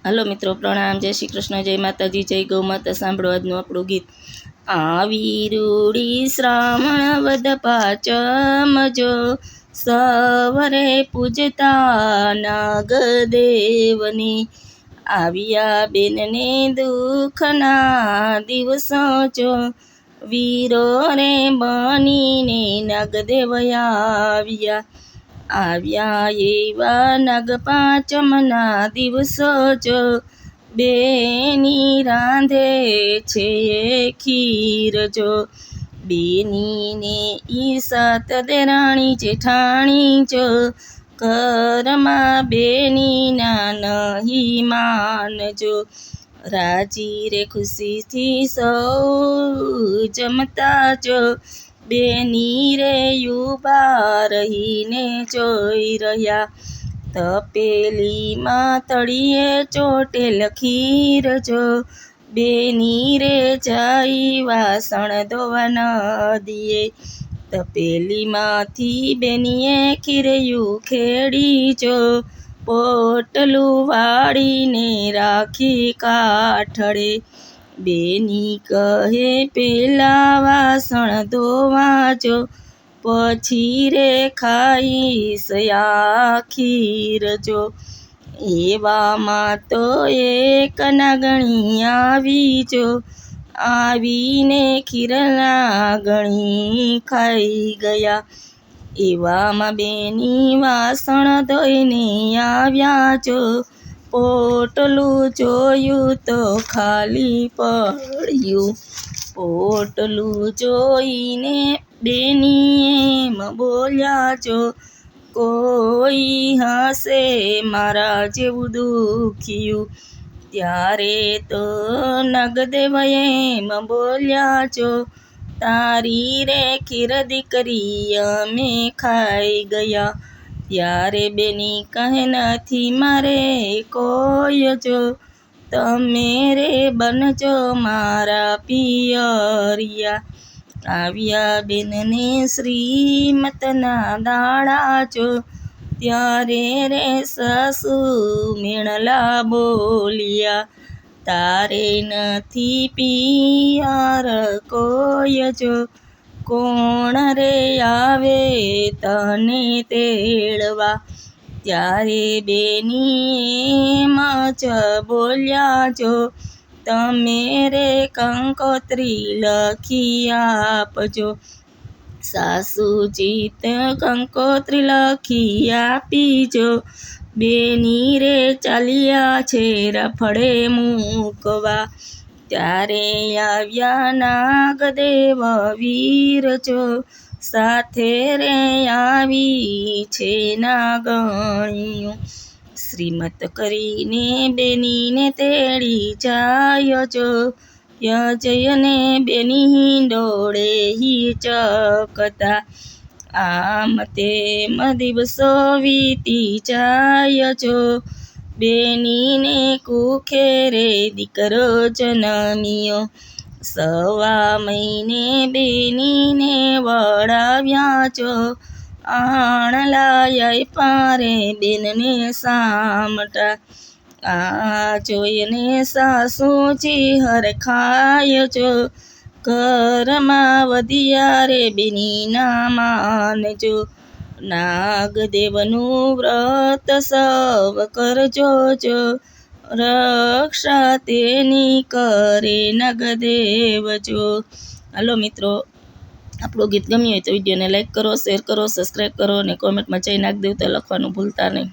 Hello મિત્રો, પ્રણામ, જય શ્રી કૃષ્ણ, જય માતાજી, જય ગૌ માતા. સાંભળો આજનું આપણું ગીત. આવી રૂડી શ્રાવણ વદ પાંચમ જો, સવરે પૂજતા નાગદેવની, આવ્યા બેનને દુઃખના દિવસો જો, વીરો રે બનીને નાગદેવ આવ્યા એવા નાગ પાંચમના દિવસો જો, બેની રાંધે છે ખીર જો, બેનીને ઈ સાત દેરાણી જેઠાણી જો, ઘરમાં બેનીના નહીં માનજો, રાજી રે ખુશીથી સૌ જમતા જો, બેની રે ઊભા રહીને જોઈ રહ્યા, તપેલીમાં તળીએ ચોટેલ ખીર જો, બેની રે જાય વાસણ ધોવા નદીએ, તપેલીમાંથી બેનીએ ખીરયું ખેડી જો, પોટલું વાળીને રાખી કાઠડે, બેની કહે પેલા વાસણ ધોવા જો, પછી રે ખાઈશ આ ખીર જો, એવામાં તો એક નાગણી આવી જો, આવીને ખીર નાગણી ખાઈ ગયા, એવામાં બેની વાસણ ધોઈને આવ્યા જો, પોટલું જોયું તો ખાલી પડ્યું, પોટલું જોઈને બેની એમ બોલ્યા જો, કોઈ હશે મારા જેવું દુખ્યું, ત્યારે તો નાગદેવ એમ બોલ્યા જો, તારી રે ખીર દીકરી અમે ખાઈ ગયા, ત્યારે બેની કહે નથી મારે કોઈ જો, તમે રે બનજો મારા પિયરિયા, આવ્યા બેનને શ્રીમતના દાડા જો, ત્યારે રે સાસુ મેણલા બોલ્યા, તારે નથી પિયર કોઈ જો, કોણ રે આવે તને તેડવા, ત્યારે બેની એમ જ બોલ્યા જો, તમે રે કંકોત્રી લખી આપજો, સાસુજી તે કંકોત્રી લખી આપી જો, બેની રે ચાલ્યા છે રફડે મૂકવા, ત્યારે આવ્યા નાગદેવ વીર જો, સાથે રે આવી છે નાગણીઓ, શ્રીમત કરીને બેનીને તેડી જાય જો, યજયને બેની હિંડોળે હિચકતા, આમ તેમ દિવસો વીતી જાય જો, બેનીને કુખે રે દીકરો જન્મ્યો, સવા મહિને બેનીને વળાવ્યા જો, આણલાય પારે બેનને સામટા, આ જોઈને સાસુજી હરખાય જો, ઘરમાં વધ્યા રે બેની ના માનજો, નાગદેવનું વ્રત સૌ કરજો જો, રક્ષા તેની કરે નાગદેવ જો. હાલો મિત્રો, આપણું ગીત ગમ્યું હોય તો વિડીયોને લાઈક કરો, શેર કરો, સબસ્ક્રાઈબ કરો અને કોમેન્ટમાં જય નાગદેવતા લખવાનું ભૂલતા નહીં.